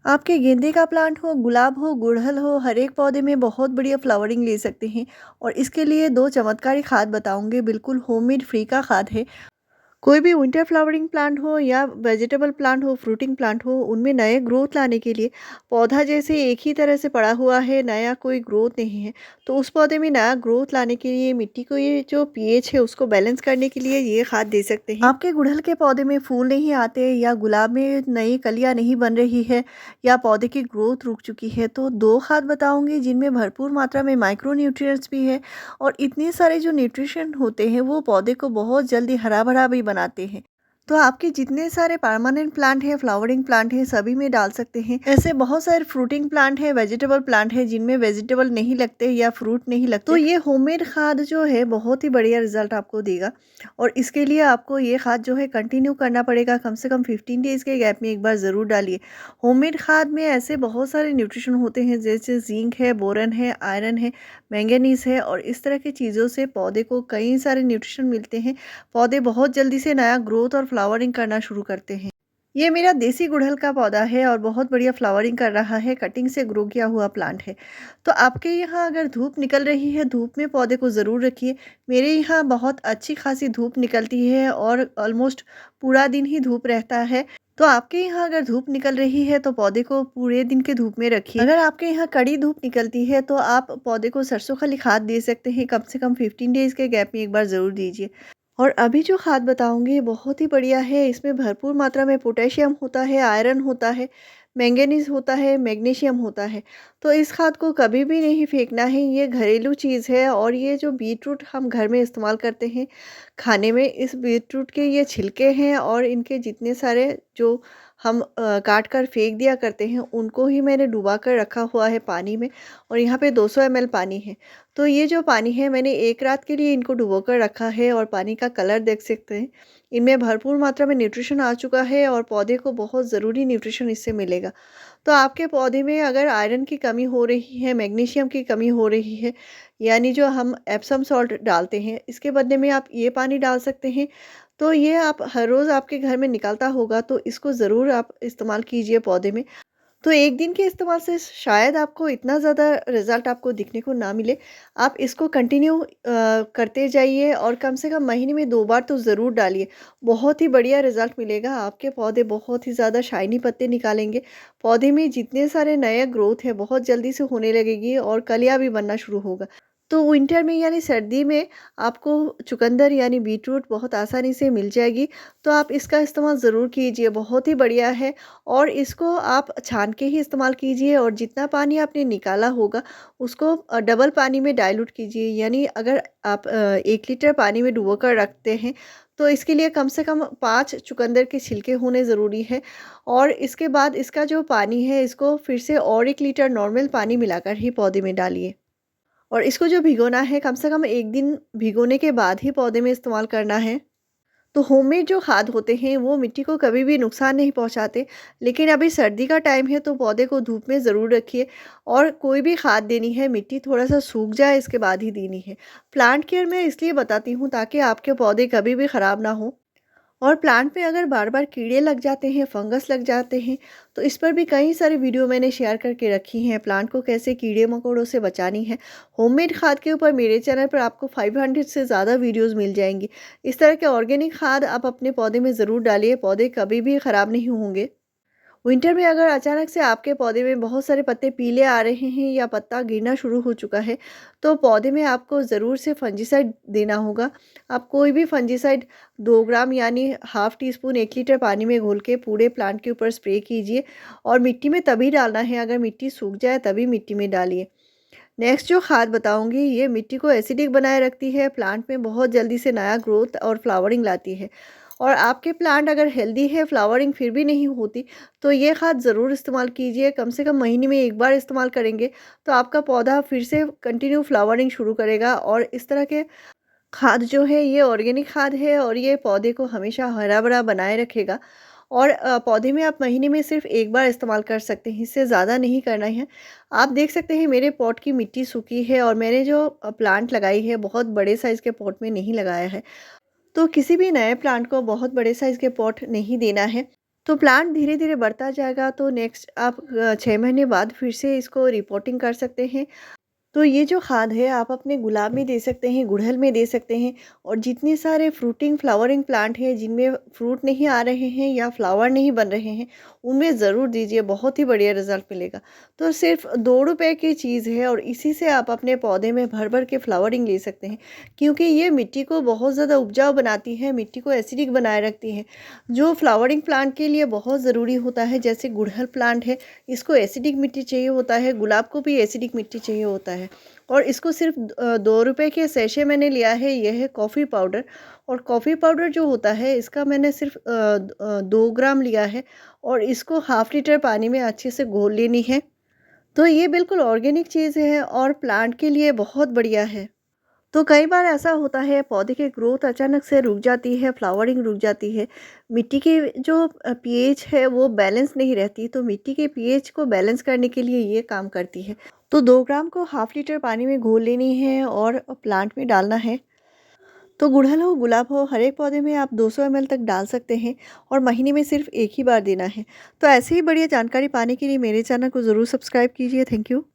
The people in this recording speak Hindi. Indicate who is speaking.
Speaker 1: आपके गेंदे का प्लांट हो, गुलाब हो, गुड़हल हो, हर एक पौधे में बहुत बढ़िया फ्लावरिंग ले सकते हैं। और इसके लिए 2 चमत्कारी खाद बताऊँगी, बिल्कुल होममेड फ्री का खाद है। कोई भी विंटर फ्लावरिंग प्लांट हो या वेजिटेबल प्लांट हो, फ्रूटिंग प्लांट हो, उनमें नए ग्रोथ लाने के लिए पौधा जैसे एक ही तरह से पड़ा हुआ है, नया कोई ग्रोथ नहीं है, तो उस पौधे में नया ग्रोथ लाने के लिए मिट्टी को ये जो पीएच है उसको बैलेंस करने के लिए ये खाद दे सकते हैं। आपके गुड़हल के पौधे में फूल नहीं आते या गुलाब में नई कलियां नहीं बन रही है या पौधे की ग्रोथ रुक चुकी है, तो 2 खाद बताऊंगी जिनमें भरपूर मात्रा में माइक्रो न्यूट्रिएंट्स भी है और इतने सारे जो न्यूट्रिशन होते हैं वो पौधे को बहुत जल्दी हरा भरा भी बनाते हैं। तो आपके जितने सारे परमानेंट प्लांट हैं, फ्लावरिंग प्लांट हैं, सभी में डाल सकते हैं। ऐसे बहुत सारे फ्रूटिंग प्लांट हैं, वेजिटेबल प्लांट हैं जिनमें वेजिटेबल नहीं लगते या फ्रूट नहीं लगते, तो ये होममेड खाद जो है बहुत ही बढ़िया रिजल्ट आपको देगा। और इसके लिए आपको ये खाद जो है कंटिन्यू करना पड़ेगा, कम से कम 15 डेज के गैप में एक बार ज़रूर डालिए। होममेड खाद में ऐसे बहुत सारे न्यूट्रिशन होते हैं जैसे जिंक है, बोरन है, आयरन है, मैंगनीज है और इस तरह की चीज़ों से पौधे को कई सारे न्यूट्रिशन मिलते हैं। पौधे बहुत जल्दी से नया ग्रोथ और फ्लावरिंग करना शुरू करते हैं। ये मेरा देसी गुड़हल का पौधा है और बहुत बढ़िया फ्लावरिंग कर रहा है, कटिंग से ग्रो किया हुआ प्लांट है। तो आपके यहाँ अगर धूप निकल रही है, धूप में पौधे को ज़रूर रखिए। मेरे यहाँ बहुत अच्छी खासी धूप निकलती है और ऑलमोस्ट पूरा दिन ही धूप रहता है। तो आपके यहाँ अगर धूप निकल रही है तो पौधे को पूरे दिन के धूप में रखिए। अगर आपके यहाँ कड़ी धूप निकलती है तो आप पौधे को सरसों खली खाद दे सकते हैं, कम से कम 15 डेज के गैप में एक बार ज़रूर दीजिए। और अभी जो खाद बताऊंगी बहुत ही बढ़िया है, इसमें भरपूर मात्रा में पोटेशियम होता है, आयरन होता है, मैंगनीज होता है, मैग्नीशियम होता है। तो इस खाद को कभी भी नहीं फेंकना है, ये घरेलू चीज़ है। और ये जो बीटरूट हम घर में इस्तेमाल करते हैं खाने में, इस बीटरूट के ये छिलके हैं और इनके जितने सारे जो हम काट कर फेंक दिया करते हैं उनको ही मैंने डुबा कर रखा हुआ है पानी में। और यहाँ पे 200 ml पानी है। तो ये जो पानी है मैंने एक रात के लिए इनको डुबो कर रखा है और पानी का कलर देख सकते हैं। इनमें भरपूर मात्रा में न्यूट्रिशन आ चुका है और पौधे को बहुत ज़रूरी न्यूट्रिशन इससे मिलेगा। तो आपके पौधे में अगर आयरन की कमी हो रही है, मैग्नीशियम की कमी हो रही है, यानी जो हम एप्सम सॉल्ट डालते हैं इसके बदले में आप ये पानी डाल सकते हैं। तो ये आप हर रोज़ आपके घर में निकलता होगा तो इसको ज़रूर आप इस्तेमाल कीजिए पौधे में। तो एक दिन के इस्तेमाल से शायद आपको इतना ज़्यादा रिज़ल्ट आपको दिखने को ना मिले। आप इसको कंटिन्यू करते जाइए और कम से कम महीने में 2 बार तो ज़रूर डालिए। बहुत ही बढ़िया रिज़ल्ट मिलेगा, आपके पौधे बहुत ही ज़्यादा शाइनी पत्ते निकालेंगे। पौधे में जितने सारे नए ग्रोथ है बहुत जल्दी से होने लगेगी और कलियाँ भी बनना शुरू होगा। तो विंटर में यानी सर्दी में आपको चुकंदर यानी बीटरूट बहुत आसानी से मिल जाएगी। तो आप इसका इस्तेमाल ज़रूर कीजिए, बहुत ही बढ़िया है। और इसको आप छान के ही इस्तेमाल कीजिए और जितना पानी आपने निकाला होगा उसको डबल पानी में डाइल्यूट कीजिए। यानी अगर आप 1 लीटर पानी में डुबो कर रखते हैं तो इसके लिए कम से कम 5 चुकंदर के छिलके होने ज़रूरी है। और इसके बाद इसका जो पानी है इसको फिर से और 1 लीटर नॉर्मल पानी मिलाकर ही पौधे में डालिए। और इसको जो भिगोना है कम से कम 1 दिन भिगोने के बाद ही पौधे में इस्तेमाल करना है। तो होममेड जो खाद होते हैं वो मिट्टी को कभी भी नुकसान नहीं पहुंचाते। लेकिन अभी सर्दी का टाइम है तो पौधे को धूप में ज़रूर रखिए। और कोई भी खाद देनी है मिट्टी थोड़ा सा सूख जाए इसके बाद ही देनी है। प्लांट केयर मैं इसलिए बताती हूँ ताकि आपके पौधे कभी भी ख़राब ना हो। और प्लांट में अगर बार बार कीड़े लग जाते हैं, फंगस लग जाते हैं, तो इस पर भी कई सारी वीडियो मैंने शेयर करके रखी हैं, प्लांट को कैसे कीड़े मकोड़ों से बचानी है। होममेड खाद के ऊपर मेरे चैनल पर आपको 500 से ज़्यादा वीडियोस मिल जाएंगी। इस तरह के ऑर्गेनिक खाद आप अपने पौधे में ज़रूर डालिए, पौधे कभी भी ख़राब नहीं होंगे। विंटर में अगर अचानक से आपके पौधे में बहुत सारे पत्ते पीले आ रहे हैं या पत्ता गिरना शुरू हो चुका है तो पौधे में आपको ज़रूर से फंजीसाइड देना होगा। आप कोई भी फंजीसाइड 2 ग्राम यानी हाफ़ टी स्पून 1 लीटर पानी में घोल के पूरे प्लांट के ऊपर स्प्रे कीजिए। और मिट्टी में तभी डालना है, अगर मिट्टी सूख जाए तभी मिट्टी में डालिए। नेक्स्ट जो खाद बताऊंगी ये मिट्टी को एसिडिक बनाए रखती है, प्लांट में बहुत जल्दी से नया ग्रोथ और फ्लावरिंग लाती है। और आपके प्लांट अगर हेल्दी है, फ्लावरिंग फिर भी नहीं होती, तो ये खाद ज़रूर इस्तेमाल कीजिए। कम से कम महीने में एक बार इस्तेमाल करेंगे तो आपका पौधा फिर से कंटिन्यू फ्लावरिंग शुरू करेगा। और इस तरह के खाद जो है ये ऑर्गेनिक खाद है और ये पौधे को हमेशा हरा भरा बनाए रखेगा। और पौधे में आप महीने में सिर्फ एक बार इस्तेमाल कर सकते हैं, इससे ज़्यादा नहीं करना है। आप देख सकते हैं मेरे पॉट की मिट्टी सूखी है और मैंने जो प्लांट लगाई है बहुत बड़े साइज़ के पॉट में नहीं लगाया है। तो किसी भी नए प्लांट को बहुत बड़े साइज़ के पॉट नहीं देना है। तो प्लांट धीरे धीरे बढ़ता जाएगा, तो नेक्स्ट आप 6 महीने बाद फिर से इसको रिपोर्टिंग कर सकते हैं। तो ये जो खाद है आप अपने गुलाब में दे सकते हैं, गुड़हल में दे सकते हैं, और जितने सारे फ्रूटिंग फ्लावरिंग प्लांट हैं जिनमें फ्रूट नहीं आ रहे हैं या फ्लावर नहीं बन रहे हैं, उनमें ज़रूर दीजिए, बहुत ही बढ़िया रिजल्ट मिलेगा। तो सिर्फ 2 रुपए की चीज़ है और इसी से आप अपने पौधे में भर भर के फ्लावरिंग ले सकते हैं, क्योंकि ये मिट्टी को बहुत ज़्यादा उपजाऊ बनाती है, मिट्टी को एसिडिक बनाए रखती है, जो फ्लावरिंग प्लांट के लिए बहुत ज़रूरी होता है। जैसे गुड़हल प्लांट है, इसको एसिडिक मिट्टी चाहिए होता है, गुलाब को भी एसिडिक मिट्टी चाहिए होता है। और इसको सिर्फ 2 रुपए के सैशे मैंने लिया है, यह है कॉफ़ी पाउडर। और कॉफ़ी पाउडर जो होता है इसका मैंने सिर्फ 2 ग्राम लिया है, और इसको हाफ़ लीटर पानी में अच्छे से घोल लेनी है। तो ये बिल्कुल ऑर्गेनिक चीज़ है और प्लांट के लिए बहुत बढ़िया है। तो कई बार ऐसा होता है पौधे की ग्रोथ अचानक से रुक जाती है, फ्लावरिंग रुक जाती है, मिट्टी की जो पीएच है वो बैलेंस नहीं रहती, तो मिट्टी के पीएच को बैलेंस करने के लिए ये काम करती है। तो 2 ग्राम को हाफ़ लीटर पानी में घोल लेनी है और प्लांट में डालना है। तो गुड़हल हो गुलाब हो, हर एक पौधे में आप 200 ml तक डाल सकते हैं, और महीने में सिर्फ एक ही बार देना है। तो ऐसे ही बढ़िया जानकारी पाने के लिए मेरे चैनल को ज़रूर सब्सक्राइब कीजिए। Thank you.